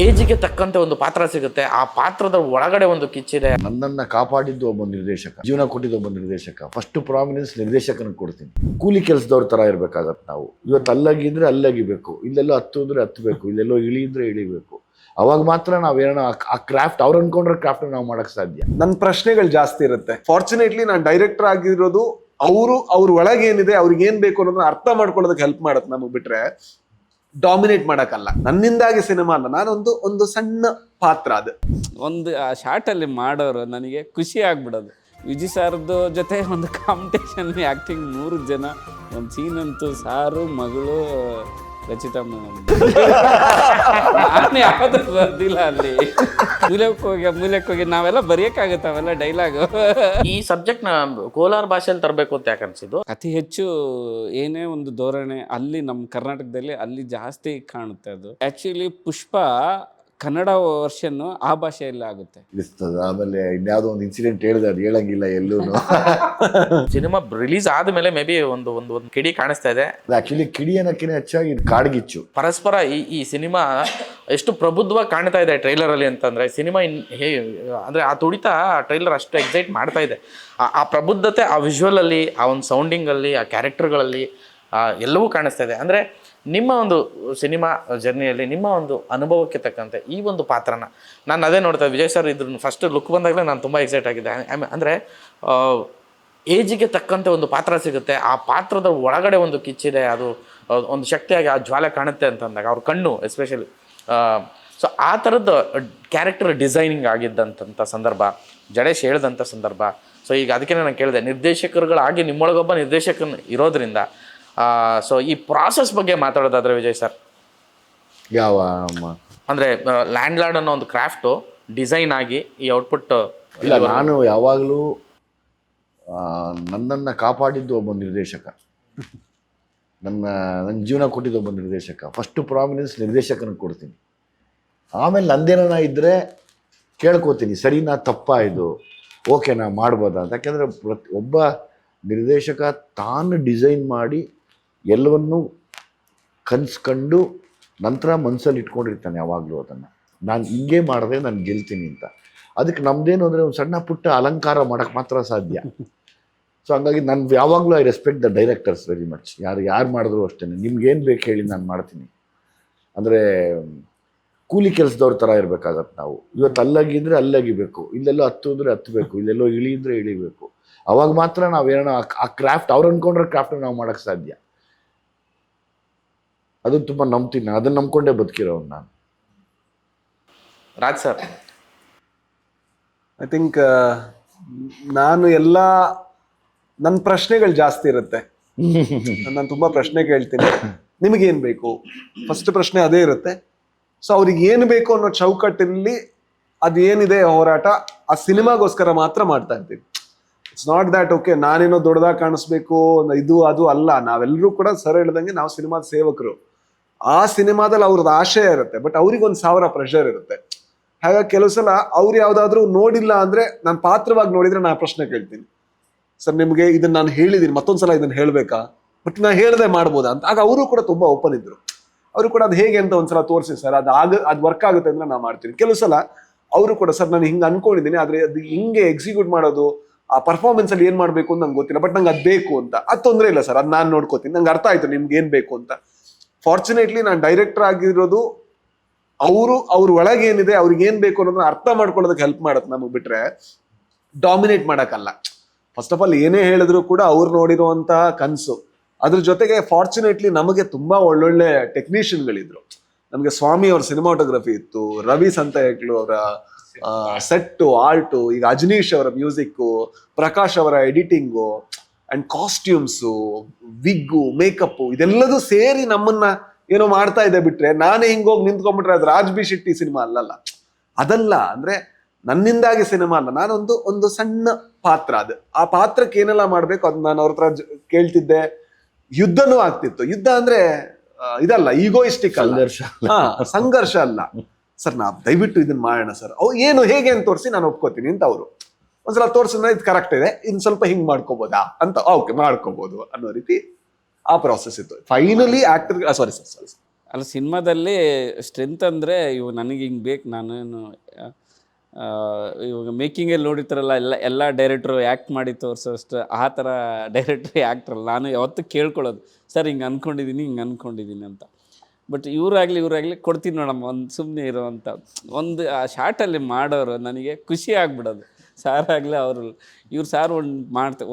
ಏಜಿಗೆ ತಕ್ಕಂತೆ ಒಂದು ಪಾತ್ರ ಸಿಗುತ್ತೆ, ಆ ಪಾತ್ರದ ಒಳಗಡೆ ಒಂದು ಕಿಚ್ಚಿದೆ. ನನ್ನನ್ನು ಕಾಪಾಡಿದ್ದು ಒಬ್ಬ ನಿರ್ದೇಶಕ, ಜೀವನ ಕೊಟ್ಟಿದ್ದು ಒಬ್ಬ ನಿರ್ದೇಶಕ. ಫಸ್ಟ್ ಪ್ರಾಮಿನೆನ್ಸ್ ನಿರ್ದೇಶಕನಿಗೆ ಕೊಡ್ತೀನಿ. ಕೂಲಿ ಕೆಲಸದವ್ರ ಥರ ಇರಬೇಕಾಗತ್ತೆ ನಾವು. ಇವತ್ತು ಅಲ್ಲಗಿದ್ರೆ ಅಲ್ಲಗಿಬೇಕು, ಇಲ್ಲೆಲ್ಲೋ ಹತ್ತಿದ್ರೆ ಹತ್ತಬೇಕು, ಇಲ್ಲೆಲ್ಲೋ ಇಳಿದ್ರೆ ಇಳಿಬೇಕು. ಅವಾಗ ಮಾತ್ರ ನಾವೇನೋ ಆ ಕ್ರಾಫ್ಟ್ ಅವ್ರು ಅನ್ಕೊಂಡ್ರೆ ಕ್ರಾಫ್ಟ್ ನಾವು ಮಾಡಕ್ ಸಾಧ್ಯ. ನನ್ನ ಪ್ರಶ್ನೆಗಳು ಜಾಸ್ತಿ ಇರುತ್ತೆ. ಫಾರ್ಚುನೇಟ್ಲಿ ನಾನು ಡೈರೆಕ್ಟರ್ ಆಗಿರೋದು ಅವ್ರ ಒಳಗೆ ಏನಿದೆ, ಅವ್ರಿಗೆ ಏನ್ ಬೇಕು ಅನ್ನೋದನ್ನ ಅರ್ಥ ಮಾಡ್ಕೊಳ್ಳೋದಕ್ಕೆ ಹೆಲ್ಪ್ ಮಾಡತ್ತೆ. ನಮಗೆ ಬಿಟ್ರೆ ಡಾಮಿನೇಟ್ ಮಾಡಕ್ಕಲ್ಲ. ನನ್ನಿಂದಾಗಿ ಸಿನಿಮಾ ಅಲ್ಲ, ನಾನೊಂದು ಸಣ್ಣ ಪಾತ್ರ. ಅದು ಒಂದು ಆ ಶಾರ್ಟಲ್ಲಿ ಮಾಡೋರು ನನಗೆ ಖುಷಿ ಆಗ್ಬಿಡೋದು. ವಿಜಯ್ ಸಾರ್ದು ಜೊತೆ ಒಂದು ಕಾಂಪಿಟೇಷನ್ ಆ್ಯಕ್ಟಿಂಗ್, 3 ಜನ ಒಂದು ಸೀನ್ ಅಂತೂ ಸಾರು ಮಗಳು ರಚಿತಾ ನಾನು ಯಾವುದು ಬರ್ದಿಲ್ಲ ಅಲ್ಲಿ. ಮೂಲಕ್ಕೆ ಹೋಗಿ ನಾವೆಲ್ಲ ಬರೆಯೋಕ್ಕಾಗುತ್ತೆ ಅವೆಲ್ಲ ಡೈಲಾಗು. ಈ ಸಬ್ಜೆಕ್ಟ್ನ ಕೋಲಾರ ಭಾಷೆಯಲ್ಲಿ ತರಬೇಕು ಅಂತ ಯಾಕೆ ಅನ್ಸಿದ್ದು? ಅತಿ ಹೆಚ್ಚು ಏನೇ ಒಂದು ಧೋರಣೆ ಅಲ್ಲಿ ನಮ್ಮ ಕರ್ನಾಟಕದಲ್ಲಿ ಅಲ್ಲಿ ಜಾಸ್ತಿ ಕಾಣುತ್ತೆ. ಅದು ಆ್ಯಕ್ಚುಲಿ ಪುಷ್ಪ ಕನ್ನಡ ವರ್ಷನ್ನು ಆ ಭಾಷೆಯಲ್ಲಿ ಆಗುತ್ತೆ. ಆಮೇಲೆ ಇನ್ಯಾವುದೋ ಒಂದು ಇನ್ಸಿಡೆಂಟ್ ಹೇಳಿದೆ, ಅದು ಹೇಳಂಗಿಲ್ಲ ಎಲ್ಲೂ. ಸಿನಿಮಾ ರಿಲೀಸ್ ಆದ್ಮೇಲೆ ಮೇ ಬಿ ಒಂದು ಕಿಡಿ ಕಾಣಿಸ್ತಾ ಇದೆ. ಆಕ್ಚುಲಿ ಕಿಡಿ ಅನ್ನೋಕ್ಕಿಂತ ಹೆಚ್ಚಾಗಿ ಇದು ಕಾಡ್ಗಿಚ್ಚು. ಪರಸ್ಪರ ಈ ಸಿನಿಮಾ ಎಷ್ಟು ಪ್ರಬುದ್ಧವಾಗಿ ಕಾಣ್ತಾ ಇದೆ ಟ್ರೈಲರ್ ಅಲ್ಲಿ ಅಂತಂದ್ರೆ, ಸಿನಿಮಾ ಅಂದ್ರೆ ಆ ತುಡಿತ ಟ್ರೈಲರ್ ಅಷ್ಟು ಎಕ್ಸೈಟ್ ಮಾಡ್ತಾ ಇದೆ. ಆ ಪ್ರಬುದ್ಧತೆ ಆ ವಿಜುವಲ್ ಅಲ್ಲಿ, ಆ ಒಂದು ಸೌಂಡಿಂಗ್ ಅಲ್ಲಿ, ಆ ಕ್ಯಾರೆಕ್ಟರ್ಗಳಲ್ಲಿ ಎಲ್ಲವೂ ಕಾಣಿಸ್ತಾ ಇದೆ. ಅಂದ್ರೆ ನಿಮ್ಮ ಒಂದು ಸಿನಿಮಾ ಜರ್ನಿಯಲ್ಲಿ ನಿಮ್ಮ ಒಂದು ಅನುಭವಕ್ಕೆ ತಕ್ಕಂತೆ ಈ ಒಂದು ಪಾತ್ರನ ನಾನು ಅದೇ ನೋಡ್ತಾ ವಿಜಯ್ ಸರ್ ಇದ್ರ ಫಸ್ಟ್ ಲುಕ್ ಬಂದಾಗಲೇ ನಾನು ತುಂಬ ಎಕ್ಸೈಟ್ ಆಗಿದ್ದೆ. ಅಂದರೆ ಏಜಿಗೆ ತಕ್ಕಂತೆ ಒಂದು ಪಾತ್ರ ಸಿಗುತ್ತೆ, ಆ ಪಾತ್ರದ ಒಳಗಡೆ ಒಂದು ಕಿಚ್ಚಿದೆ, ಅದು ಒಂದು ಶಕ್ತಿಯಾಗಿ ಆ ಜ್ವಾಲೆ ಕಾಣುತ್ತೆ ಅಂತಂದಾಗ ಅವ್ರ ಕಣ್ಣು ಎಸ್ಪೆಷಲಿ. ಸೊ ಆ ಥರದ್ದು ಕ್ಯಾರೆಕ್ಟರ್ ಡಿಸೈನಿಂಗ್ ಆಗಿದ್ದಂಥ ಸಂದರ್ಭ, ಜಡೇಶ್ ಹೇಳ್ದಂಥ ಸಂದರ್ಭ. ಸೊ ಈಗ ಅದಕ್ಕೆ ನಾನು ಕೇಳಿದೆ, ನಿರ್ದೇಶಕರುಗಳಾಗಿ ನಿಮ್ಮೊಳಗೊಬ್ಬ ನಿರ್ದೇಶಕನ ಇರೋದ್ರಿಂದ ಸೊ ಈ ಪ್ರಾಸೆಸ್ ಬಗ್ಗೆ ಮಾತಾಡೋದಾದ್ರೆ ವಿಜಯ್ ಸರ್, ಯಾವ ಅಂದರೆ ಲ್ಯಾಂಡ್ ಲಾರ್ಡ್ ಅನ್ನೋ ಒಂದು ಕ್ರಾಫ್ಟು ಡಿಸೈನ್ ಆಗಿ ಈ ಔಟ್ಪುಟ್ ಇಲ್ಲ, ನಾನು ಯಾವಾಗಲೂ ನನ್ನನ್ನು ಕಾಪಾಡಿದ್ದು ಒಬ್ಬ ನಿರ್ದೇಶಕ, ನನ್ನ ಜೀವನ ಕೊಟ್ಟಿದ್ದು ಒಬ್ಬ ನಿರ್ದೇಶಕ. ಫಸ್ಟ್ ಪ್ರಾಮಿನೆನ್ಸ್ ನಿರ್ದೇಶಕನಿಗೆ ಕೊಡ್ತೀನಿ. ಆಮೇಲೆ ನಂದೇನ ಇದ್ದರೆ ಕೇಳ್ಕೊತೀನಿ, ಸರಿನಾ ತಪ್ಪಾ ಇದು, ಓಕೆನಾ ಮಾಡ್ಬೋದಾ ಅಂತ. ಯಾಕೆಂದರೆ ಒಬ್ಬ ನಿರ್ದೇಶಕ ತಾನು ಡಿಸೈನ್ ಮಾಡಿ ಎಲ್ಲವನ್ನೂ ಕನ್ಸ್ಕೊಂಡು ನಂತರ ಮನಸ್ಸಲ್ಲಿ ಇಟ್ಕೊಂಡಿರ್ತಾನೆ ಯಾವಾಗಲೂ ಅದನ್ನು. ನಾನು ಹಿಂಗೆ ಮಾಡಿದ್ರೆ ನಾನು ಗೆಲ್ತೀನಿ ಅಂತ. ಅದಕ್ಕೆ ನಮ್ಮದೇನು ಅಂದರೆ ಒಂದು ಸಣ್ಣ ಪುಟ್ಟ ಅಲಂಕಾರ ಮಾಡೋಕ್ಕೆ ಮಾತ್ರ ಸಾಧ್ಯ. ಸೊ ಹಂಗಾಗಿ ನಾನು ಯಾವಾಗಲೂ I respect the directors very much. ಯಾರು ಮಾಡಿದ್ರು ಅಷ್ಟೇ, ನಿಮ್ಗೇನು ಬೇಕು ಹೇಳಿ ನಾನು ಮಾಡ್ತೀನಿ. ಅಂದರೆ ಕೂಲಿ ಕೆಲಸದವ್ರ ಥರ ಇರಬೇಕಾಗತ್ತೆ ನಾವು. ಇವತ್ತು ಅಲ್ಲಗಿದ್ರೆ ಅಲ್ಲಗಿಬೇಕು, ಇಲ್ಲೆಲ್ಲೋ ಹತ್ತಿದ್ರೆ ಹತ್ತಬೇಕು, ಇಲ್ಲೆಲ್ಲೋ ಇಳಿದ್ರೆ ಇಳಿಬೇಕು. ಅವಾಗ ಮಾತ್ರ ನಾವೇನೋ ಆ ಕ್ರಾಫ್ಟ್ ಅವ್ರು ಅನ್ಕೊಂಡ್ರೆ ಕ್ರಾಫ್ಟ್ ನಾವು ಮಾಡೋಕ್ಕೆ ಸಾಧ್ಯ. ಅದನ್ನು ತುಂಬ ನಂಬ್ತೀನಿ, ಅದನ್ನು ನಂಬ್ಕೊಂಡೇ ಬದುಕಿರೋನು ನಾನು. ರಾಜ್ ಸರ್, ಐ ಥಿಂಕ್ ನಾನು ನನ್ನ ಪ್ರಶ್ನೆಗಳು ಜಾಸ್ತಿ ಇರುತ್ತೆ. ನಾನು ತುಂಬ ಪ್ರಶ್ನೆ ಕೇಳ್ತೀನಿ, ನಿಮಗೇನು ಬೇಕು ಫಸ್ಟ್ ಪ್ರಶ್ನೆ ಅದೇ ಇರುತ್ತೆ. ಸೊ ಅವ್ರಿಗೆ ಏನು ಬೇಕು ಅನ್ನೋ ಚೌಕಟ್ಟಲ್ಲಿ ಅದೇನಿದೆ ಹೋರಾಟ, ಆ ಸಿನಿಮಾಗೋಸ್ಕರ ಮಾತ್ರ ಮಾಡ್ತಾ ಇರ್ತೀವಿ. ಇಟ್ಸ್ ನಾಟ್ ದ್ಯಾಟ್ ಓಕೆ ನಾನೇನೋ ದೊಡ್ಡದಾಗಿ ಕಾಣಿಸ್ಬೇಕು ಇದು ಅದು ಅಲ್ಲ. ನಾವೆಲ್ಲರೂ ಕೂಡ ಸರ್ ಹೇಳ್ದಂಗೆ ನಾವು ಸಿನಿಮಾದ ಸೇವಕರು. ಆ ಸಿನಿಮಾದಲ್ಲಿ ಅವ್ರದ್ದು ಆಶಯ ಇರುತ್ತೆ, ಬಟ್ ಅವ್ರಿಗೆ 1000 ಪ್ರೆಷರ್ ಇರುತ್ತೆ. ಹಾಗಾಗಿ ಕೆಲವು ಸಲ ಅವ್ರು ಯಾವ್ದಾದ್ರು ನೋಡಿಲ್ಲ ಅಂದ್ರೆ, ನಾನು ಪಾತ್ರವಾಗಿ ನೋಡಿದ್ರೆ ನಾನು ಪ್ರಶ್ನೆ ಕೇಳ್ತೀನಿ, ಸರ್ ನಿಮ್ಗೆ ಇದನ್ನ ನಾನು ಹೇಳಿದೀನಿ, ಮತ್ತೊಂದ್ಸಲ ಇದನ್ನ ಹೇಳ್ಬೇಕಾ, ಬಟ್ ನಾ ಹೇಳ್ದೆ ಮಾಡ್ಬೋದಾ ಅಂತ. ಆಗ ಅವರು ಕೂಡ ತುಂಬಾ ಓಪನ್ ಇದ್ರು. ಅವರು ಕೂಡ ಅದು ಹೇಗೆ ಅಂತ ಒಂದ್ಸಲ ತೋರಿಸಿ ಸರ್, ಅದು ವರ್ಕ್ ಆಗುತ್ತೆ ಅಂದ್ರೆ ನಾ ಮಾಡ್ತೀನಿ. ಕೆಲವು ಸಲ ಅವರು ಕೂಡ ಸರ್ ನಾನು ಹಿಂಗೆ ಅನ್ಕೊಂಡಿದ್ದೀನಿ, ಆದ್ರೆ ಅದು ಹಿಂಗೆ ಎಕ್ಸಿಕ್ಯೂಟ್ ಮಾಡೋದು, ಆ ಪರ್ಫಾರ್ಮೆನ್ಸ್ ಅಲ್ಲಿ ಏನ್ ಮಾಡ್ಬೇಕು ಅಂತ ನಂಗೆ ಗೊತ್ತಿಲ್ಲ, ಬಟ್ ನಂಗೆ ಅದ್ ಬೇಕು ಅಂತ. ಅದು ತೊಂದರೆ ಇಲ್ಲ ಸರ್, ಅದ್ ನಾನು ನೋಡ್ಕೋತೀನಿ, ನಂಗೆ ಅರ್ಥ ಆಯ್ತು ನಿಮ್ಗೆ ಏನ್ ಬೇಕು ಅಂತ. ಫಾರ್ಚುನೇಟ್ಲಿ ನಾನು ಡೈರೆಕ್ಟರ್ ಆಗಿರೋದು ಅವ್ರ ಒಳಗೆ ಏನಿದೆ, ಅವ್ರಿಗೆ ಏನ್ ಬೇಕು ಅನ್ನೋದನ್ನ ಅರ್ಥ ಮಾಡ್ಕೊಳ್ಳೋದಕ್ಕೆ ಹೆಲ್ಪ್ ಮಾಡತ್ತೆ. ನಮಗೆ ಬಿಟ್ರೆ ಡಾಮಿನೇಟ್ ಮಾಡಕ್ಕಲ್ಲ. ಫಸ್ಟ್ ಆಫ್ ಆಲ್ ಏನೇ ಹೇಳಿದ್ರು ಕೂಡ ಅವ್ರು ನೋಡಿರುವಂತಹ ಕನ್ಸು. ಅದ್ರ ಜೊತೆಗೆ ಫಾರ್ಚುನೇಟ್ಲಿ ನಮಗೆ ತುಂಬಾ ಒಳ್ಳೊಳ್ಳೆ ಟೆಕ್ನಿಷಿಯನ್ಗಳಿದ್ರು. ನಮಗೆ ಸ್ವಾಮಿ ಅವ್ರ ಸಿನಿಮಾಟೋಗ್ರಫಿ ಇತ್ತು, ರವಿ ಸಂತಹೆಕ್ಲು ಅವರ ಸೆಟ್ಟು ಆರ್ಟು, ಈಗ ಅಜನೀಶ್ ಅವರ ಮ್ಯೂಸಿಕ್ಕು, ಪ್ರಕಾಶ್ ಅವರ editing and costumes, wig, makeup, ಇದೆಲ್ಲದೂ ಸೇರಿ ನಮ್ಮನ್ನ ಏನೋ ಮಾಡ್ತಾ ಇದೆ. ಬಿಟ್ರೆ ನಾನೇ ಹಿಂಗೋಗಿ ನಿಂತ್ಕೊಂಡ್ಬಿಟ್ರೆ ಅದು ರಾಜ್ ಬಿ ಶೆಟ್ಟಿ ಸಿನಿಮಾ ಅಲ್ಲಲ್ಲ. ಅದಲ್ಲ, ಅಂದ್ರೆ ನನ್ನಿಂದಾಗಿ ಸಿನಿಮಾ ಅಲ್ಲ, ನಾನೊಂದು ಸಣ್ಣ ಪಾತ್ರ. ಅದು ಆ ಪಾತ್ರಕ್ಕೆ ಏನೆಲ್ಲ ಮಾಡ್ಬೇಕು ಅದು ನಾನು ಅವ್ರ ಹತ್ರ ಕೇಳ್ತಿದ್ದೆ. ಯುದ್ಧನೂ ಆಗ್ತಿತ್ತು. ಯುದ್ಧ ಅಂದ್ರೆ ಇದಲ್ಲ, ಈಗೋಯಿಸ್ಟಿಕ್ ಅಲ್ಲ, ಸಂಘರ್ಷ ಅಲ್ಲ. ಸರ್ ನಾ ದಯವಿಟ್ಟು ಇದನ್ನ ಮಾಡೋಣ ಸರ್, ಏನು ಹೇಗೆ ಅಂತ ತೋರಿಸಿ ನಾನು ಒಪ್ಕೋತೀನಿ ಅಂತ. ಅವರು ಒಂದ್ಸಲ ತೋರಿಸಿದ್ರೆ ಇದು ಕರೆಕ್ಟ್ ಇದೆ, ಇನ್ ಸ್ವಲ್ಪ ಹಿಂಗ್ ಮಾಡ್ಕೋಬೋದಾ ಅಂತ, ಓಕೆ ಮಾಡ್ಕೋಬಹುದು ಅನ್ನೋ ರೀತಿ ಆ ಪ್ರಾಸೆಸ್ ಇತ್ತು. ಫೈನಲಿ ಅಲ್ಲ ಸಿನಿಮಾದಲ್ಲಿ ಸ್ಟ್ರೆಂತ್ ಅಂದರೆ ಇವು ನನಗೆ ಹಿಂಗೆ ಬೇಕು ನಾನೇನು ಇವಾಗ ಮೇಕಿಂಗಲ್ಲಿ ನೋಡಿರ್ತಾರಲ್ಲ ಎಲ್ಲ ಡೈರೆಕ್ಟ್ರು ಆ್ಯಕ್ಟ್ ಮಾಡಿ ತೋರಿಸೋಷ್ಟು ಆ ಥರ ಡೈರೆಕ್ಟ್ರು ಆ್ಯಕ್ಟ್ರಲ್ಲ. ನಾನು ಯಾವತ್ತೂ ಕೇಳ್ಕೊಳ್ಳೋದು ಸರ್ ಹಿಂಗೆ ಅಂದ್ಕೊಂಡಿದ್ದೀನಿ ಅಂತ. ಬಟ್ ಇವರಾಗಲಿ ಕೊಡ್ತೀನಿ ನೋಡಮ್ಮ ಒಂದು ಸುಮ್ಮನೆ ಇರೋ ಅಂತ ಒಂದು ಆ ಶಾರ್ಟಲ್ಲಿ ಮಾಡೋರು ನನಗೆ ಖುಷಿ ಆಗ್ಬಿಡೋದು. ಸಾರಾಗಲಿ ಇವ್ರು ಸಾರು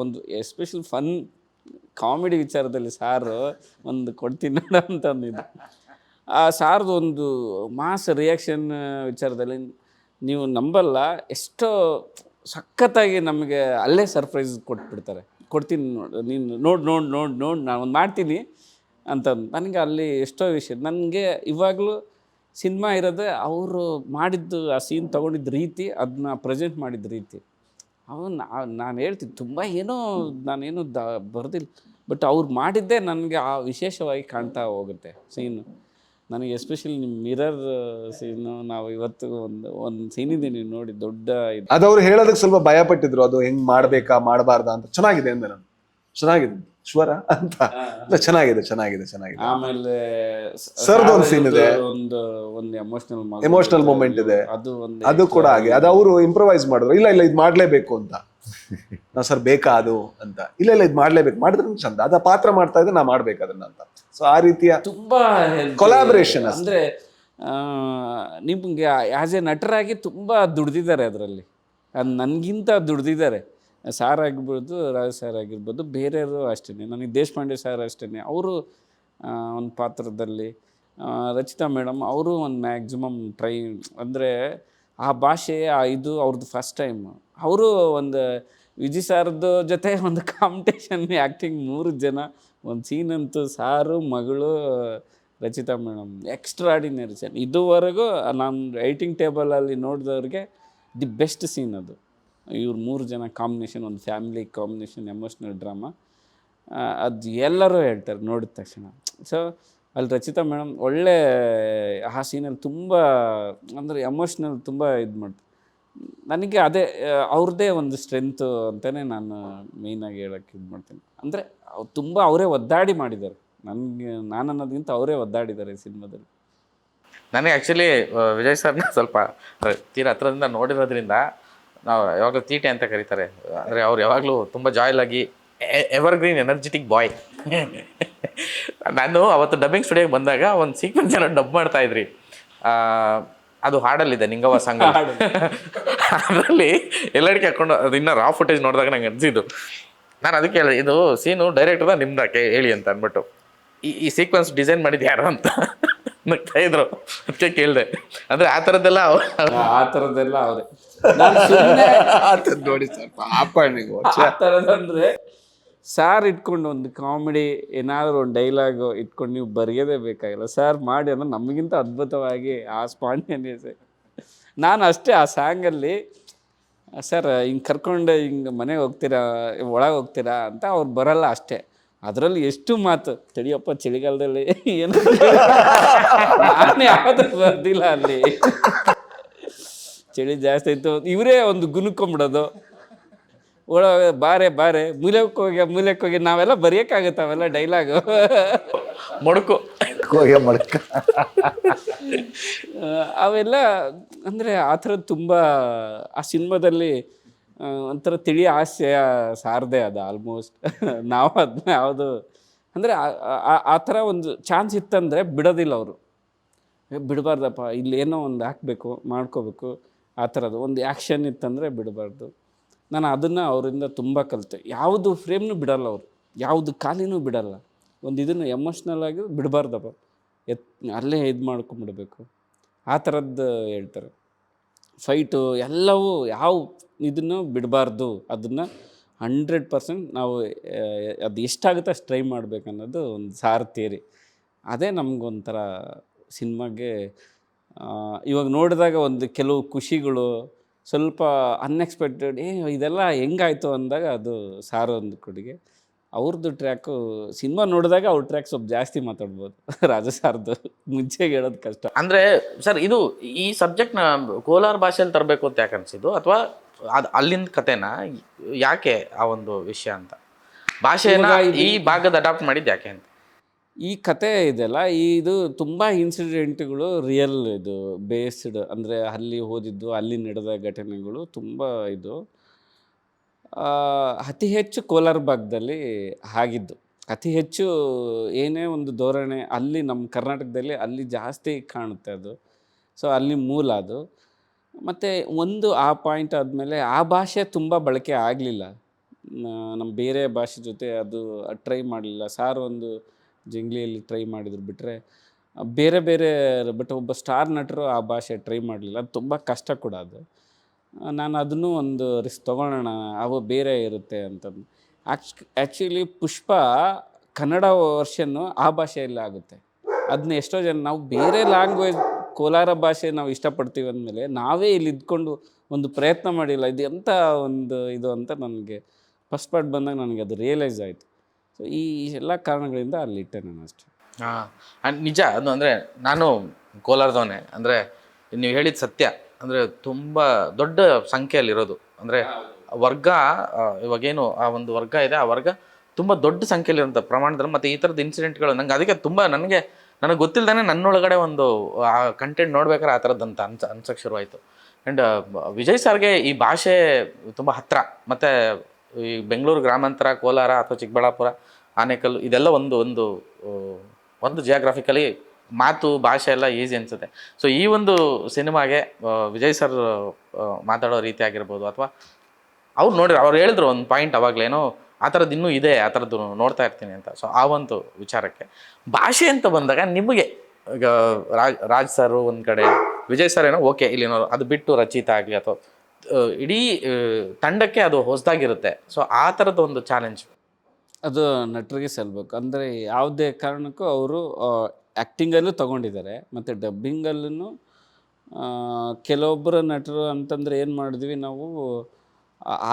ಒಂದು ಎಸ್ಪೆಷಲ್ ಫನ್ ಕಾಮಿಡಿ ವಿಚಾರದಲ್ಲಿ ಸಾರು ಒಂದು ಕೊಡ್ತೀನಿ ನೋಡೋ ಅಂತ ಒಂದಿದ್ದು. ಆ ಸಾರ್ದು ಒಂದು ಮಾಸ್ ರಿಯಾಕ್ಷನ್ ವಿಚಾರದಲ್ಲಿ ನೀವು ನಂಬಲ್ಲ, ಎಷ್ಟೋ ಸಖತ್ತಾಗಿ ನಮಗೆ ಅಲ್ಲೇ ಸರ್ಪ್ರೈಸ್ ಕೊಡ್ತೀನಿ ನೀನು ನೋಡು ನಾನು ಒಂದು ಮಾಡ್ತೀನಿ ಅಂತ. ನನಗೆ ಅಲ್ಲಿ ಎಷ್ಟೋ ವಿಷಯ ನನಗೆ ಇವಾಗಲೂ ಸಿನಿಮಾ ಇರೋದೇ ಅವರು ಮಾಡಿದ್ದು, ಆ ಸೀನ್ ತೊಗೊಂಡಿದ್ದ ರೀತಿ, ಅದನ್ನ ಪ್ರೆಸೆಂಟ್ ಮಾಡಿದ ರೀತಿ. ನಾನು ಹೇಳ್ತೀನಿ ತುಂಬ ನಾನೇನು ಬರೆದಿಲ್ಲ, ಬಟ್ ಅವ್ರು ಮಾಡಿದ್ದೇ ನನಗೆ ಆ ವಿಶೇಷವಾಗಿ ಕಾಣ್ತಾ ಹೋಗುತ್ತೆ ಸೀನು. ನನಗೆ ಎಸ್ಪೆಷಲಿ ನಿಮ್ಮ ಮಿರರ್ ಸೀನು ನಾವು ಇವತ್ತು ಒಂದು ಸೀನ್ ಇದೆ ನೀವು ನೋಡಿ ದೊಡ್ಡ ಅದು ಅವ್ರು ಹೇಳೋದಕ್ಕೆ ಸ್ವಲ್ಪ ಭಯ ಪಟ್ಟಿದ್ರು, ಅದು ಹೆಂಗ್ ಮಾಡ್ಬೇಕಾ ಮಾಡಬಾರ್ದಾ ಅಂತ. ಚೆನ್ನಾಗಿದೆ ಅಂದೆ ನಾನು, ಚೆನ್ನಾಗಿದೆ ಶ್ವರ ಅಂತ. ಚೆನ್ನಾಗಿದೆ. ಆಮೇಲೆ ಸರ್ದು ಒಂದು ಸೀನ್ ಇದೆ, ಒಂದು ಎಮೋಷನಲ್ ಮೂಮೆಂಟ್ ಇದೆ, ಅದು ಕೂಡ ಹಾಗೆ. ಅದು ಅವರು ಇಂಪ್ರವೈಸ್ ಮಾಡಿದ್ರು, ಇಲ್ಲ ಇದು ಮಾಡ್ಲೇಬೇಕು ಅಂತ. ನಾವು ಸರ್ ಬೇಕಾ ಅದು ಅಂತ, ಇಲ್ಲ ಇದು ಮಾಡ್ಲೇಬೇಕು, ಮಾಡಿದ್ರೆ ಚಂದ, ಅದ ಪಾತ್ರ ಮಾಡ್ತಾ ಇದ್ರೆ ನಾ ಮಾಡ್ಬೇಕು ಅದನ್ನ ಅಂತ. ಸೊ ಆ ರೀತಿಯ ತುಂಬಾ ಕೊಲಾಬರೇಷನ್ ಅಂದ್ರೆ ನಿಮ್ಗೆ ಆಸ್ ಎ ನಟರಾಗಿ ತುಂಬಾ ದುಡ್ದಿದ್ದಾರೆ ಅದರಲ್ಲಿ. ಅದು ನನಗಿಂತ ದುಡ್ದಿದ್ದಾರೆ. ಸಾರ್ ಆಗಿರ್ಬೋದು, ರಾಜ್ ಸಾರ್ ಆಗಿರ್ಬೋದು, ಬೇರೆಯವರು ಅಷ್ಟೇ. ನನಗೆ ದೇಶಪಾಂಡೆ ಸಾರ್ ಅಷ್ಟೇ, ಅವರು ಒಂದು ಪಾತ್ರದಲ್ಲಿ, ರಚಿತಾ ಮೇಡಮ್ ಅವರು ಒಂದು ಮ್ಯಾಕ್ಸಿಮಮ್ ಟ್ರೈ, ಅಂದರೆ ಆ ಭಾಷೆ ಇದು ಅವ್ರದ್ದು ಫಸ್ಟ್ ಟೈಮ್. ಅವರು ಒಂದು ವಿಜಯ್ ಸಾರ್ದು ಜೊತೆ ಒಂದು ಕಾಂಪಿಟೇಷನ್ ಆ್ಯಕ್ಟಿಂಗ್ 3 ಜನ, ಒಂದು ಸೀನ್ ಅಂತೂ ಸಾರು, ಮಗಳು, ರಚಿತಾ ಮೇಡಮ್ ಎಕ್ಸ್ಟ್ರಾಡಿನರಿ ಸೀನ್. ಇದುವರೆಗೂ ನಾನು ರೈಟಿಂಗ್ ಟೇಬಲಲ್ಲಿ ನೋಡಿದವ್ರಿಗೆ ದಿ ಬೆಸ್ಟ್ ಸೀನ್ ಅದು. ಇವ್ರು 3 ಜನ ಕಾಂಬಿನೇಷನ್, ಒಂದು ಫ್ಯಾಮಿಲಿ ಕಾಂಬಿನೇಷನ್, ಎಮೋಷ್ನಲ್ ಡ್ರಾಮಾ, ಅದು ಎಲ್ಲರೂ ಹೇಳ್ತಾರೆ ನೋಡಿದ ತಕ್ಷಣ. ಸೊ ಅಲ್ಲಿ ರಚಿತಾ ಮೇಡಮ್ ಒಳ್ಳೆ ಆ ಸೀನಲ್ಲಿ ತುಂಬ ಅಂದರೆ ಎಮೋಷ್ನಲ್ ತುಂಬ ಇದು ಮಾಡ್ತಾರೆ. ನನಗೆ ಅದೇ ಅವ್ರದ್ದೇ ಒಂದು ಸ್ಟ್ರೆಂತು ಅಂತಲೇ ನಾನು ಮೇಯ್ನಾಗಿ ಹೇಳೋಕ್ಕೆ ಇದು ಮಾಡ್ತೀನಿ. ಅಂದರೆ ತುಂಬ ಅವರೇ ಒದ್ದಾಡಿ ಮಾಡಿದ್ದಾರೆ. ನಾನು ಅನ್ನೋದಕ್ಕಿಂತ ಅವರೇ ಒದ್ದಾಡಿದ್ದಾರೆ ಈ ಸಿನಿಮಾದಲ್ಲಿ. ನನಗೆ ಆ್ಯಕ್ಚುಲಿ ವಿಜಯ್ ಸರ್ನ ಸ್ವಲ್ಪ ತೀರಾ ಹತ್ರದಿಂದ ನೋಡಿರೋದ್ರಿಂದ, ನಾವು ಯಾವಾಗಲೂ ತೀಟೆ ಅಂತ ಕರೀತಾರೆ, ಅಂದರೆ ಅವ್ರು ಯಾವಾಗಲೂ ತುಂಬ ಜಾಯ್ಲ್ ಆಗಿ ಎವರ್ಗ್ರೀನ್ ಎನರ್ಜೆಟಿಕ್ ಬಾಯ್. ನಾನು ಅವತ್ತು ಡಬ್ಬಿಂಗ್ ಸ್ಟುಡಿಯೋಗೆ ಬಂದಾಗ ಒಂದು ಸೀಕ್ವೆನ್ಸ್ ಏನೋ ಡಬ್ ಮಾಡ್ತಾಯಿದ್ರಿ, ಅದು ಹಾಡಲ್ಲಿದೆ ನಿಂಗವ್ವ ಸಾಂಗ್. ಅದರಲ್ಲಿ ಎಲ್ಲಡಿಕೆ ಹಾಕ್ಕೊಂಡು ಅದು ಇನ್ನೂ ರಾ ಫುಟೇಜ್ ನೋಡಿದಾಗ ನಂಗೆ ಅನಿಸಿದ್ದು, ನಾನು ಅದಕ್ಕೆ ಹೇಳಿದೆ ಇದು ಸೀನು ಡೈರೆಕ್ಟರ್ದ ನಿಮ್ದಾಕೆ ಹೇಳಿ ಅಂತ ಅಂದ್ಬಿಟ್ಟು. ಈ ಸೀಕ್ವೆನ್ಸ್ ಡಿಸೈನ್ ಮಾಡಿದ್ದು ಯಾರು ಅಂತ ನಗ್ತಾ ಇದ್ರು, ಅದಕ್ಕೆ ಕೇಳಿದೆ. ಅಂದರೆ ಆ ಥರದ್ದೆಲ್ಲ ಅವರೇ ನೋಡಿ ಸರ್. ಆ ಥರದಂದರೆ ಸಾರ್ ಇಟ್ಕೊಂಡು ಒಂದು ಕಾಮಿಡಿ ಏನಾದರೂ ಒಂದು ಡೈಲಾಗು ಇಟ್ಕೊಂಡು ನೀವು ಬರೆಯೋದೇ ಬೇಕಾಗಿಲ್ಲ, ಸಾರ್ ಮಾಡಿ ಅನ್ನೋ ನಮಗಿಂತ ಅದ್ಭುತವಾಗಿ ಆ ಸ್ಪಾಂಟೇನಿಯಸ್. ನಾನು ಅಷ್ಟೇ ಆ ಸಾಂಗಲ್ಲಿ ಸರ್ ಹಿಂಗೆ ಕರ್ಕೊಂಡು ಹಿಂಗೆ ಮನೆಗೆ ಹೋಗ್ತೀರಾ, ಒಳಗೆ ಹೋಗ್ತೀರಾ ಅಂತ ಅವ್ರು ಬರಲ್ಲ ಅಷ್ಟೇ. ಅದರಲ್ಲಿ ಎಷ್ಟು ಮಾತು, ತಡಿಯಪ್ಪ ಚಳಿಗಾಲದಲ್ಲಿ ಏನು ನಾನು ಯಾವುದೂ ಬರ್ದಿಲ್ಲ ಅಲ್ಲಿ, ಚಳಿ ಜಾಸ್ತಿ ಆಯಿತು, ಇವರೇ ಒಂದು ಗುನುಕೊಂಬಿಡೋದು, ಬಾರೆ ಮೂಲೆಗೆ ಹೋಗಿ ನಾವೆಲ್ಲ ಬರೆಯೋಕ್ಕಾಗುತ್ತೆ ಅವೆಲ್ಲ ಡೈಲಾಗು, ಮೊಡಕು ಅವೆಲ್ಲ. ಅಂದರೆ ಆ ಥರದ್ದು ತುಂಬ ಆ ಸಿನಿಮಾದಲ್ಲಿ ಒಂಥರ ತಿಳಿ ಹಾಸ್ಯ ಸಾರದೆ ಅದು ಆಲ್ಮೋಸ್ಟ್. ನಾವು ಅದನ್ನ ಯಾವುದು ಅಂದರೆ ಆ ಥರ ಒಂದು ಚಾನ್ಸ್ ಇತ್ತಂದರೆ ಬಿಡೋದಿಲ್ಲ ಅವರು, ಬಿಡಬಾರ್ದಪ್ಪ ಇಲ್ಲೇನೋ ಒಂದು ಹಾಕಬೇಕು ಮಾಡ್ಕೋಬೇಕು ಆ ಥರದ್ದು ಒಂದು ಆ್ಯಕ್ಷನ್ ಇತ್ತಂದರೆ ಬಿಡಬಾರ್ದು. ನಾನು ಅದನ್ನು ಅವರಿಂದ ತುಂಬ ಕಲಿತೆ. ಯಾವುದು ಫ್ರೇಮ್ನೂ ಬಿಡಲ್ಲ ಅವರು, ಯಾವುದು ಖಾಲಿನೂ ಬಿಡಲ್ಲ. ಒಂದು ಇದನ್ನು ಎಮೋಷ್ನಲ್ ಆಗಿ ಬಿಡಬಾರ್ದಪ್ಪ, ಅಲ್ಲೇ ಇದು ಮಾಡ್ಕೊಂಬಿಡ್ಬೇಕು ಆ ಥರದ್ದು ಹೇಳ್ತಾರೆ. ಫೈಟು ಎಲ್ಲವೂ ಯಾವ ಇದನ್ನು ಬಿಡಬಾರ್ದು, ಅದನ್ನು 100% ನಾವು ಅದು ಎಷ್ಟಾಗುತ್ತೆ ಅಷ್ಟು ಟ್ರೈ ಮಾಡಬೇಕನ್ನೋದು ಒಂದು ಸಾರ್ ಥಿಯರಿ. ಅದೇ ನಮಗೊಂಥರ ಸಿನಿಮಾಗೆ ಇವಾಗ ನೋಡಿದಾಗ ಒಂದು ಕೆಲವು ಖುಷಿಗಳು ಸ್ವಲ್ಪ ಅನ್ಎಕ್ಸ್ಪೆಕ್ಟೆಡ್, ಇದೆಲ್ಲ ಹೆಂಗಾಯಿತು ಅಂದಾಗ ಅದು ಸಾರ್ ಒಂದು ಕೊಡುಗೆ. ಅವ್ರದ್ದು ಟ್ರ್ಯಾಕು ಸಿನಿಮಾ ನೋಡಿದಾಗ ಅವ್ರ ಟ್ರ್ಯಾಕ್ ಸ್ವಲ್ಪ ಜಾಸ್ತಿ ಮಾತಾಡ್ಬೋದು, ರಾಜ ಸಾರ್ದು ಮುಂಚೆಗೆ ಹೇಳೋದು ಕಷ್ಟ. ಅಂದರೆ ಸರ್ ಇದು ಈ ಸಬ್ಜೆಕ್ಟ್ನ ಕೋಲಾರ ಭಾಷೆಯಲ್ಲಿ ತರಬೇಕು ಅಂತ ಯಾಕೆ ಅನಿಸಿದ್ದು, ಅಥವಾ ಅದು ಅಲ್ಲಿಂದ ಕಥೆನ ಯಾಕೆ ಆ ಒಂದು ವಿಷಯ ಅಂತ ಭಾಷೆನ ಈ ಭಾಗದ ಅಡಾಪ್ಟ್ ಮಾಡಿದ್ದು ಯಾಕೆ ಅಂತ? ಈ ಕತೆ ಇದೆಯಲ್ಲ, ಇದು ತುಂಬ ಇನ್ಸಿಡೆಂಟ್ಗಳು ರಿಯಲ್ ಇದು ಬೇಸ್ಡ್, ಅಂದರೆ ಅಲ್ಲಿ ಓದಿದ್ದು, ಅಲ್ಲಿ ನಡೆದ ಘಟನೆಗಳು ತುಂಬ ಇದು ಅತಿ ಹೆಚ್ಚು ಕೋಲಾರ ಭಾಗದಲ್ಲಿ ಆಗಿದ್ದು. ಅತಿ ಹೆಚ್ಚು ಏನೇ ಒಂದು ಧೋರಣೆ ಅಲ್ಲಿ ನಮ್ಮ ಕರ್ನಾಟಕದಲ್ಲಿ ಅಲ್ಲಿ ಜಾಸ್ತಿ ಕಾಣುತ್ತೆ ಅದು. ಸೊ ಅಲ್ಲಿ ಮೂಲ ಅದು. ಮತ್ತು ಒಂದು ಆ ಪಾಯಿಂಟ್ ಆದಮೇಲೆ ಆ ಭಾಷೆ ತುಂಬ ಬಳಕೆ ಆಗಲಿಲ್ಲ. ನಮ್ಮ ಬೇರೆ ಭಾಷೆ ಜೊತೆ ಅದು ಟ್ರೈ ಮಾಡಲಿಲ್ಲ. ಸಾರ್ ಒಂದು ಜಂಗ್ಲಿಯಲ್ಲಿ ಟ್ರೈ ಮಾಡಿದ್ರು ಬಿಟ್ಟರೆ ಬೇರೆ ಬೇರೆ, ಬಟ್ ಒಬ್ಬ ಸ್ಟಾರ್ ನಟರು ಆ ಭಾಷೆ ಟ್ರೈ ಮಾಡಲಿಲ್ಲ. ಅದು ತುಂಬ ಕಷ್ಟ ಕೂಡ ಅದು. ನಾನು ಅದನ್ನು ಒಂದು ರಿಸ್ಕ್ ತೊಗೊಳ್ಳೋಣ, ಅವು ಬೇರೆ ಇರುತ್ತೆ ಅಂತಂದು. ಆ್ಯಕ್ಚುಲಿ ಪುಷ್ಪ ಕನ್ನಡ ವರ್ಷನ್ನು ಆ ಭಾಷೆಯಲ್ಲಿ ಆಗುತ್ತೆ. ಅದನ್ನ ಎಷ್ಟೋ ಜನ ನಾವು ಬೇರೆ ಲ್ಯಾಂಗ್ವೇಜ್ ಕೋಲಾರ ಭಾಷೆ ನಾವು ಇಷ್ಟಪಡ್ತೀವಿ ಅಂದಮೇಲೆ ನಾವೇ ಇಲ್ಲಿ ಇದ್ಕೊಂಡು ಒಂದು ಪ್ರಯತ್ನ ಮಾಡಿಲ್ಲ, ಇದು ಎಂಥ ಒಂದು ಇದು ಅಂತ ನನಗೆ ಫಸ್ಟ್ ಪಾರ್ಟ್ ಬಂದಾಗ ನನಗೆ ಅದು ರಿಯಲೈಸ್ ಆಯಿತು. ಸೊ ಈ ಎಲ್ಲ ಕಾರಣಗಳಿಂದ ಅಲ್ಲಿಟ್ಟೆ ನಾನು ಅಷ್ಟೇ. ಹಾಂ, ನಿಜ ಅದು. ಅಂದರೆ ನಾನು ಕೋಲಾರದವನೇ, ಅಂದರೆ ನೀವು ಹೇಳಿದ ಸತ್ಯ. ಅಂದರೆ ತುಂಬ ದೊಡ್ಡ ಸಂಖ್ಯೆಯಲ್ಲಿರೋದು, ಅಂದರೆ ವರ್ಗ, ಇವಾಗೇನು ಆ ಒಂದು ವರ್ಗ ಇದೆ, ಆ ವರ್ಗ ತುಂಬ ದೊಡ್ಡ ಸಂಖ್ಯೆಯಲ್ಲಿರೋಂಥ ಪ್ರಮಾಣದಲ್ಲಿ. ಮತ್ತು ಈ ಥರದ ಇನ್ಸಿಡೆಂಟ್ಗಳು ನಂಗೆ ಅದಕ್ಕೆ ತುಂಬ ನನಗೆ ಗೊತ್ತಿಲ್ಲದೇ ನನ್ನೊಳಗಡೆ ಒಂದು ಆ ಕಂಟೆಂಟ್ ನೋಡ್ಬೇಕಾದ್ರೆ ಆ ಥರದ್ದಂತ ಅನ್ಸಕ್ಕೆ ಶುರುವಾಯಿತು. ಆ್ಯಂಡ್ ವಿಜಯ್ ಸರ್ಗೆ ಈ ಭಾಷೆ ತುಂಬ ಹತ್ತಿರ. ಮತ್ತು ಈ ಬೆಂಗಳೂರು ಗ್ರಾಮಾಂತರ, ಕೋಲಾರ ಅಥವಾ ಚಿಕ್ಕಬಳ್ಳಾಪುರ, ಆನೇಕಲ್ಲು, ಇದೆಲ್ಲ ಒಂದು ಜಿಯೋಗ್ರಾಫಿಕಲಿ ಮಾತು ಭಾಷೆ ಎಲ್ಲ ಈಸಿ ಅನಿಸುತ್ತೆ. ಸೊ ಈ ಒಂದು ಸಿನಿಮಾಗೆ ವಿಜಯ್ ಸರ್ ಮಾತಾಡೋ ರೀತಿ ಆಗಿರ್ಬೋದು, ಅಥವಾ ಅವ್ರು ನೋಡಿದ್ರು, ಅವ್ರು ಹೇಳಿದ್ರು ಒಂದು ಪಾಯಿಂಟ್ ಅವಾಗಲೇನೋ ಆ ಥರದ್ದು ಇನ್ನೂ ಇದೆ, ಆ ಥರದ್ದು ನೋಡ್ತಾ ಇರ್ತೀನಿ ಅಂತ. ಸೊ ಆ ಒಂದು ವಿಚಾರಕ್ಕೆ ಭಾಷೆ ಅಂತ ಬಂದಾಗ ನಿಮಗೆ ಈಗ ರಾಜ್ ಸರ್ ಒಂದು ಕಡೆ, ವಿಜಯ್ ಸರ್ ಏನೋ ಓಕೆ, ಇಲ್ಲಿನೋ ಅದು ಬಿಟ್ಟು ರಚಿತ ಆಗಲಿ ಅಥವಾ ಇಡೀ ತಂಡಕ್ಕೆ ಅದು ಹೊಸದಾಗಿರುತ್ತೆ. ಸೊ ಆ ಥರದ ಒಂದು ಚಾಲೆಂಜ್ ಅದು ನಟರಿಗೆ ಸಲ್ಬೇಕು. ಅಂದರೆ ಯಾವುದೇ ಕಾರಣಕ್ಕೂ ಅವರು ಆ್ಯಕ್ಟಿಂಗಲ್ಲೂ ತೊಗೊಂಡಿದ್ದಾರೆ ಮತ್ತು ಡಬ್ಬಿಂಗಲ್ಲೂ ಕೆಲವೊಬ್ಬರು ನಟರು ಅಂತಂದರೆ ಏನು ಮಾಡಿದ್ವಿ ನಾವು,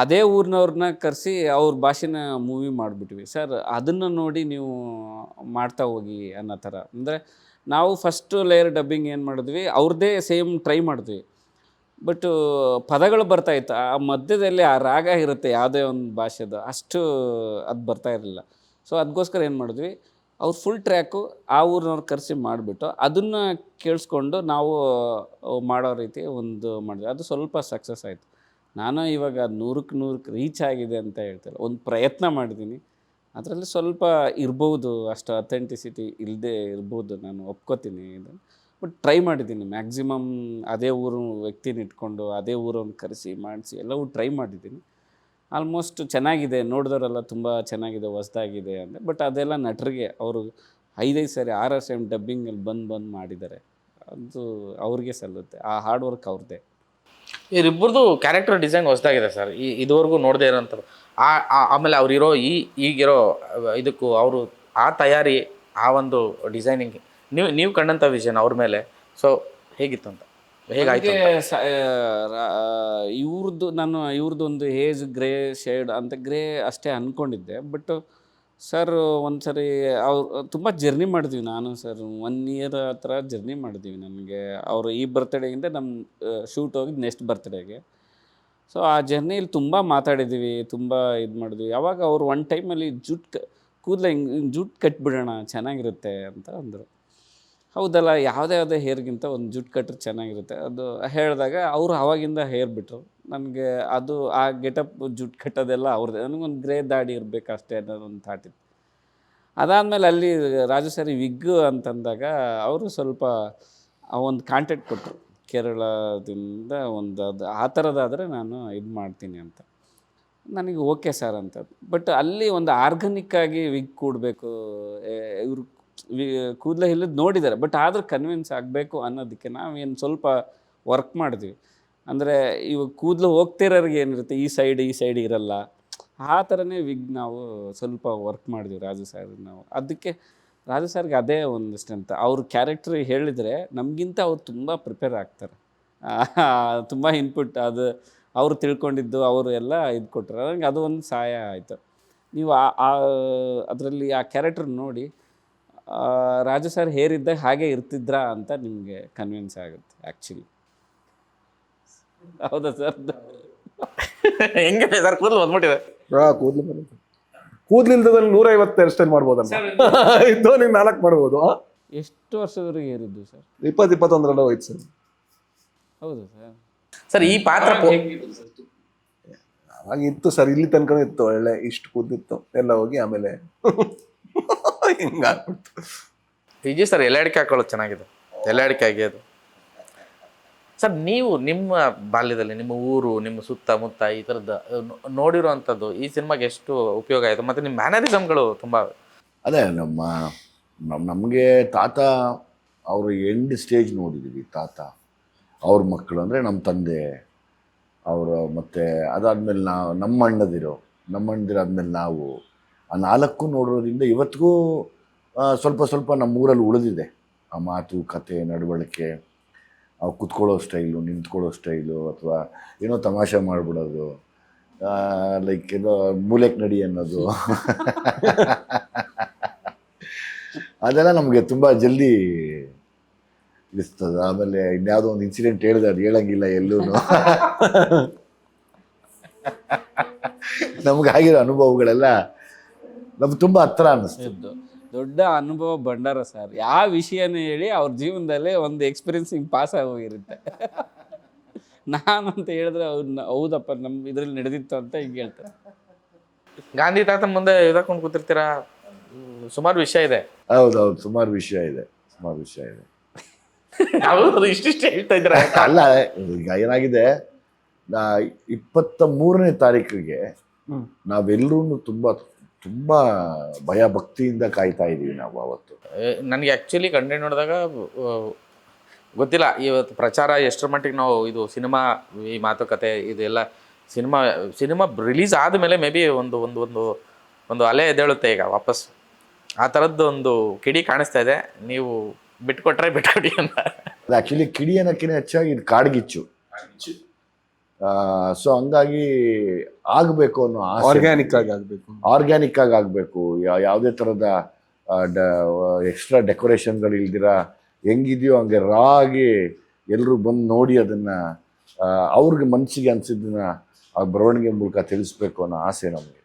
ಅದೇ ಊರಿನವ್ರನ್ನ ಕರೆಸಿ ಅವ್ರ ಭಾಷೆನ ಮೂವಿ ಮಾಡಿಬಿಟ್ವಿ. ಸರ್ ಅದನ್ನು ನೋಡಿ ನೀವು ಮಾಡ್ತಾ ಹೋಗಿ ಅನ್ನೋ ಥರ. ಅಂದರೆ ನಾವು ಫಸ್ಟು ಲೇಯರ್ ಡಬ್ಬಿಂಗ್ ಏನು ಮಾಡಿದ್ವಿ, ಅವ್ರದ್ದೇ ಸೇಮ್ ಟ್ರೈ ಮಾಡಿದ್ವಿ. ಬಟ್ಟು ಪದಗಳು ಬರ್ತಾಯಿತ್ತು, ಆ ಮಧ್ಯದಲ್ಲಿ ಆ ರಾಗ ಇರುತ್ತೆ ಯಾವುದೇ ಒಂದು ಭಾಷೆದು, ಅಷ್ಟು ಅದು ಬರ್ತಾ ಇರಲಿಲ್ಲ. ಸೊ ಅದಕ್ಕೋಸ್ಕರ ಏನು ಮಾಡಿದ್ವಿ, ಅವ್ರು ಫುಲ್ ಟ್ರ್ಯಾಕು ಆ ಊರಿನವ್ರು ಕರೆಸಿ ಮಾಡಿಬಿಟ್ಟು ಅದನ್ನು ಕೇಳಿಸ್ಕೊಂಡು ನಾವು ಮಾಡೋ ರೀತಿ ಒಂದು ಮಾಡಿದ್ವಿ. ಅದು ಸ್ವಲ್ಪ ಸಕ್ಸಸ್ ಆಯಿತು. ನಾನು ಇವಾಗ 100% ರೀಚ್ ಆಗಿದೆ ಅಂತ ಹೇಳ್ತಿಲ್ಲ, ಒಂದು ಪ್ರಯತ್ನ ಮಾಡಿದ್ದೀನಿ. ಅದರಲ್ಲಿ ಸ್ವಲ್ಪ ಇರ್ಬೋದು, ಅಷ್ಟು ಅಥೆಂಟಿಸಿಟಿ ಇಲ್ಲದೆ ಇರ್ಬೋದು, ನಾನು ಒಪ್ಕೋತೀನಿ ಇದು. ಬಟ್ ಟ್ರೈ ಮಾಡಿದ್ದೀನಿ ಮ್ಯಾಕ್ಸಿಮಮ್. ಅದೇ ಊರು ವ್ಯಕ್ತಿನ ಇಟ್ಕೊಂಡು ಅದೇ ಊರನ್ನು ಕರೆಸಿ ಮಾಡಿಸಿ ಎಲ್ಲವೂ ಟ್ರೈ ಮಾಡಿದ್ದೀನಿ. ಆಲ್ಮೋಸ್ಟ್ ಚೆನ್ನಾಗಿದೆ, ನೋಡಿದವರೆಲ್ಲ ತುಂಬ ಚೆನ್ನಾಗಿದೆ, ಹೊಸ್ದಾಗಿದೆ ಅಂದರೆ. ಬಟ್ ಅದೆಲ್ಲ ನಟರಿಗೆ ಅವರು 5 ಸಾರಿ 6 ಟೈಮ್ ಡಬ್ಬಿಂಗಲ್ಲಿ ಬಂದು ಮಾಡಿದ್ದಾರೆ. ಅದು ಅವ್ರಿಗೆ ಸಲ್ಲುತ್ತೆ, ಆ ಹಾರ್ಡ್ ವರ್ಕ್ ಅವ್ರದ್ದೇ. ಇವರಿಬ್ಬರದು ಕ್ಯಾರೆಕ್ಟರ್ ಡಿಸೈನ್ ಹೊಸದಾಗಿದೆ ಸರ್, ಇದುವರೆಗೂ ನೋಡದೇ ಇರೋಂಥದ್ದು. ಆಮೇಲೆ ಅವರಿರೋ ಈಗಿರೋ ಇದಕ್ಕೂ ಅವರು ಆ ತಯಾರಿ, ಆ ಒಂದು ಡಿಸೈನಿಂಗ್, ನೀವು ಕಂಡಂಥ ವಿಷನ್ ಅವ್ರ ಮೇಲೆ. ಸೊ ಹೇಗಿತ್ತು ಅಂತ, ಹೇಗಾಯ್ತು? ಇವ್ರದ್ದು ಒಂದು ಹೇಜ್ ಗ್ರೇ ಶೇಡ್ ಅಂತ, ಗ್ರೇ ಅಷ್ಟೇ ಅಂದ್ಕೊಂಡಿದ್ದೆ. ಬಟ್ ಸರ್ ಒಂದು ಸರಿ ಅವ್ರು ತುಂಬ ಜರ್ನಿ ಮಾಡಿದ್ವಿ, ನಾನು ಸರ್ 1 ಇಯರ್ ಆ ಥರ ಜರ್ನಿ ಮಾಡಿದ್ವಿ. ನನಗೆ ಅವರು ಈ ಬರ್ತ್ಡೇಗಿಂತ ನಮ್ಮ ಶೂಟ್ ಹೋಗಿದ್ದು ನೆಕ್ಸ್ಟ್ ಬರ್ತ್ಡೇಗೆ. ಸೊ ಆ ಜರ್ನಿಯಲ್ಲಿ ತುಂಬ ಮಾತಾಡಿದ್ದೀವಿ, ತುಂಬ ಇದು ಮಾಡಿದ್ವಿ. ಯಾವಾಗ ಅವರು ಒಂದು ಟೈಮಲ್ಲಿ ಕೂದಲ ಹಿಂಗೆ ಜುಟ್ಟು ಕಟ್ಬಿಡೋಣ ಚೆನ್ನಾಗಿರುತ್ತೆ ಅಂತ ಅಂದರು. ಹೌದಲ್ಲ, ಯಾವುದೇ ಹೇರ್ಗಿಂತ ಒಂದು ಜುಟ್ಟು ಕಟ್ಟರೆ ಚೆನ್ನಾಗಿರುತ್ತೆ ಅದು ಹೇಳಿದಾಗ ಅವರು ಆವಾಗಿಂದ ಹೇರ್ ಬಿಟ್ಟರು. ನನಗೆ ಅದು ಆ ಗೆಟಪ್ ಜುಟ್ಟು ಕಟ್ಟೋದೆಲ್ಲ ಅವ್ರದ್ದೇ. ನನಗೊಂದು ಗ್ರೇ ದಾಡಿ ಇರಬೇಕು ಅಷ್ಟೇ ಅನ್ನೋದೊಂದು ಥಾಟ್ ಇತ್ತು. ಅದಾದಮೇಲೆ ಅಲ್ಲಿ ರಾಜು ಸರಿ ವಿಗ್ ಅಂತಂದಾಗ ಅವರು ಸ್ವಲ್ಪ ಒಂದು ಕಾಂಟ್ಯಾಕ್ಟ್ ಕೊಟ್ಟರು ಕೇರಳದಿಂದ, ಒಂದು ಅದು ಆ ಥರದ್ದಾದರೆ ನಾನು ಇದು ಮಾಡ್ತೀನಿ ಅಂತ. ನನಗೆ ಓಕೆ ಸರ್ ಅಂತ. ಬಟ್ ಅಲ್ಲಿ ಒಂದು ಆರ್ಗಾನಿಕ್ಕಾಗಿ ವಿಗ್ ಕೂಡಬೇಕು, ಇವರು ಕೂದಲೇ ಇಲ್ಲದ ನೋಡಿದ್ದಾರೆ, ಬಟ್ ಆದರೂ ಕನ್ವಿನ್ಸ್ ಆಗಬೇಕು ಅನ್ನೋದಕ್ಕೆ ನಾವೇನು ಸ್ವಲ್ಪ ವರ್ಕ್ ಮಾಡಿದ್ವಿ. ಅಂದರೆ ಇವಾಗ ಕೂದಲು ಹೋಗ್ತಿರೋರಿಗೆ ಏನಿರುತ್ತೆ, ಈ ಸೈಡ್ ಇರಲ್ಲ, ಆ ಥರನೇ ವಿಗ್ ನಾವು ಸ್ವಲ್ಪ ವರ್ಕ್ ಮಾಡಿದ್ವಿ ರಾಜು ಸರ್. ನಾವು ಅದಕ್ಕೆ ರಾಜು ಸರ್ಗೆ ಅದೇ ಒಂದು ಸ್ಟ್ರೆಂತ್. ಅವ್ರ ಕ್ಯಾರೆಕ್ಟ್ರ್ ಹೇಳಿದರೆ ನಮಗಿಂತ ಅವ್ರು ತುಂಬ ಪ್ರಿಪೇರ್ ಆಗ್ತಾರೆ, ತುಂಬ ಇನ್ಪುಟ್ ಅದು ಅವರು ತಿಳ್ಕೊಂಡಿದ್ದು ಅವರು ಎಲ್ಲ ಇದು ಕೊಟ್ಟರು. ನನಗೆ ಅದು ಒಂದು ಸಹಾಯ ಆಯಿತು. ನೀವು ಅದರಲ್ಲಿ ಆ ಕ್ಯಾರೆಕ್ಟರ್ ನೋಡಿ ರಾಜು ಸರ್ ಹೇರಿದ್ದಾಗ ಹಾಗೆ ಇರ್ತಿದ್ರಾ ಅಂತ ನಿಮಗೆ ಕನ್ವಿನ್ಸ್ ಆಗುತ್ತೆ ಆ್ಯಕ್ಚುಲಿ. ಹೌದಾ ಸರ್? ಹೆಂಗೆ ಸರ್ ಕೂದಲು ಬಂದ್ಬಿಟ್ಟಿದೆ? ಕೂದಲು ಕೂದ್ಲಿಲ್ದಲ್ಲಿ 150 ಹೇರ್ ಸ್ಟೈಲ್ ಮಾಡ್ಬೋದಲ್ಲ ಧೋನಿ 4 ಮಾಡ್ಬೋದು. ಎಷ್ಟು ವರ್ಷದವರೆಗೆ ಏರಿದ್ದು ಸರ್? 21 ಹೋಯ್ತು ಸರ್. ಹೌದು ಸರ್. ಸರ್ ಈ ಪಾತ್ರ ಅವಾಗ ಇತ್ತು ಸರ್, ಇಲ್ಲಿ ತನಕ ಇತ್ತು, ಒಳ್ಳೆ ಇಷ್ಟು ಕೂದಿತ್ತು, ಎಲ್ಲ ಹೋಗಿ ಆಮೇಲೆ ಹಿಂಗಾಗ್ಬಿಡ್ತು. ವಿಜಿ ಸರ್ ಎಲೆ ಅಡಿಕೆ ಹಾಕೊಳ್ಳೋದು ಚೆನ್ನಾಗಿದೆ, ಎಲೆ ಅಡಿಕೆ ಆಗಿದ್ದು. ಸರ್ ನೀವು ನಿಮ್ಮ ಬಾಲ್ಯದಲ್ಲಿ ನಿಮ್ಮ ಊರು, ನಿಮ್ಮ ಸುತ್ತಮುತ್ತ ಈ ಥರದ್ದು ನೋಡಿರುವಂಥದ್ದು ಈ ಸಿನಿಮಾಗೆ ಎಷ್ಟು ಉಪಯೋಗ ಆಯಿತು? ಮತ್ತು ನಿಮ್ಮ ಮ್ಯಾನರಿಸಮ್ಗಳು ತುಂಬ ಅದೇ ನಮಗೆ ತಾತ ಅವರು ಎಂಡ್ ಸ್ಟೇಜ್ ನೋಡಿದ್ದೀವಿ. ತಾತ ಅವ್ರ ಮಕ್ಕಳು ಅಂದರೆ ನಮ್ಮ ತಂದೆ ಅವರು, ಮತ್ತು ಅದಾದಮೇಲೆ ನಮ್ಮ ಅಣ್ಣದಿರೋ ಆದಮೇಲೆ ನಾವು ಆ 4 ನೋಡೋದ್ರಿಂದ ಇವತ್ತಿಗೂ ಸ್ವಲ್ಪ ನಮ್ಮೂರಲ್ಲಿ ಉಳಿದಿದೆ. ಆ ಮಾತು, ಕತೆ, ನಡವಳಿಕೆ, ಅವು ಕುತ್ಕೊಳ್ಳೋ ಸ್ಟೈಲು, ನಿಂತ್ಕೊಳ್ಳೋ ಸ್ಟೈಲು, ಅಥವಾ ಏನೋ ತಮಾಷೆ ಮಾಡಿಬಿಡೋದು, ಲೈಕ್ ಏನೋ ಮೂಲೆಗೆ ನಡಿ ಅನ್ನೋದು ಅದೆಲ್ಲ ನಮಗೆ ತುಂಬ ಜಲ್ದಿ ಇರ್ತದೆ. ಆಮೇಲೆ ಇನ್ಯಾವುದೋ ಒಂದು ಇನ್ಸಿಡೆಂಟ್ ಹೇಳಿದೆ, ಅದು ಹೇಳಂಗಿಲ್ಲ ಎಲ್ಲೂ. ನಮಗಾಗಿರೋ ಅನುಭವಗಳೆಲ್ಲ ನಮ್ಗೆ ತುಂಬ ಹತ್ರ ಅನ್ನಿಸ್ತು. ದೊಡ್ಡ ಅನುಭವ ಭಂಡಾರ ಸರ್. ಯಾವ ವಿಷಯನೇ ಹೇಳಿ ಅವ್ರ ಜೀವನದಲ್ಲೇ ಒಂದು ಎಕ್ಸ್ಪೀರಿಯನ್ಸ್ ಹಿಂಗೆ ಪಾಸ್ ಆಗೋಗಿರುತ್ತೆ. ನಾನು ಅಂತ ಹೇಳಿದ್ರೆ ಅವ್ರನ್ನ ಹೌದಪ್ಪ ನಮ್ಮ ಇದ್ರಲ್ಲಿ ನಡೆದಿತ್ತು ಅಂತ ಹಿಂಗೆ ಹೇಳ್ತಾರೆ. ಗಾಂಧಿ ತಾತನ ಮುಂದೆ ಇದಾಕೊಂಡು ಕೂತಿರ್ತೀರಾ, ಸುಮಾರು ವಿಷಯ ಇದೆ. ಹೌದೌದು, ಸುಮಾರು ವಿಷಯ ಇದೆ. ಹೌದು, ಇಷ್ಟಿಷ್ಟು ಹೇಳ್ತಾ ಇದ್ರೆ ಅಲ್ಲ, ಈಗ ಏನಾಗಿದೆ, 23ನೇ ತಾರೀಕಿಗೆ ನಾವೆಲ್ಲರೂ ತುಂಬ ಭಯ ಭಕ್ತಿಯಿಂದ ಕಾಯ್ತಾ ಇದ್ದೀವಿ ನಾವು ಅವತ್ತು. ನನಗೆ ಆ್ಯಕ್ಚುಲಿ ಕಂಟೆಂಟ್ ನೋಡಿದಾಗ ಗೊತ್ತಿಲ್ಲ ಇವತ್ತು ಪ್ರಚಾರ ಎಷ್ಟರ ಮಟ್ಟಿಗೆ ನಾವು ಇದು ಸಿನಿಮಾ, ಈ ಮಾತುಕತೆ ಇದೆಲ್ಲ ಸಿನಿಮಾ ರಿಲೀಸ್ ಆದಮೇಲೆ ಮೇ ಬಿ ಒಂದು ಅಲೆ ಎದ್ದೇಳುತ್ತೆ ಈಗ ವಾಪಸ್. ಆ ಥರದ್ದು ಒಂದು ಕಿಡಿ ಕಾಣಿಸ್ತಾ ಇದೆ. ನೀವು ಬಿಟ್ಕೊಡಿ ಅಂತ. ಅದು ಆ್ಯಕ್ಚುಲಿ ಕಿಡಿ ಅನ್ನೋಕ್ಕಿಂತ ಹೆಚ್ಚಾಗಿ ಇದು ಕಾಡ್ಗಿಚ್ಚು. ಸೊ ಹಂಗಾಗಿ ಆಗಬೇಕು ಅನ್ನೋ ಆಸೆ, ಆರ್ಗ್ಯಾನಿಕ್ ಆಗಿ ಆಗಬೇಕು. ಯಾವುದೇ ಥರದ ಎಕ್ಸ್ಟ್ರಾ ಡೆಕೋರೇಷನ್ಗಳು ಇಲ್ದಿರ ಹೆಂಗಿದೆಯೋ ಹಂಗೆ ರಾ ಆಗಿ ಎಲ್ಲರೂ ಬಂದು ನೋಡಿ ಅದನ್ನು ಅವ್ರಿಗೆ ಮನಸ್ಸಿಗೆ ಅನಿಸಿದ್ದನ್ನ ಆ ಬರವಣಿಗೆ ಮೂಲಕ ತಿಳಿಸ್ಬೇಕು ಅನ್ನೋ ಆಸೆ ನಮಗೆ.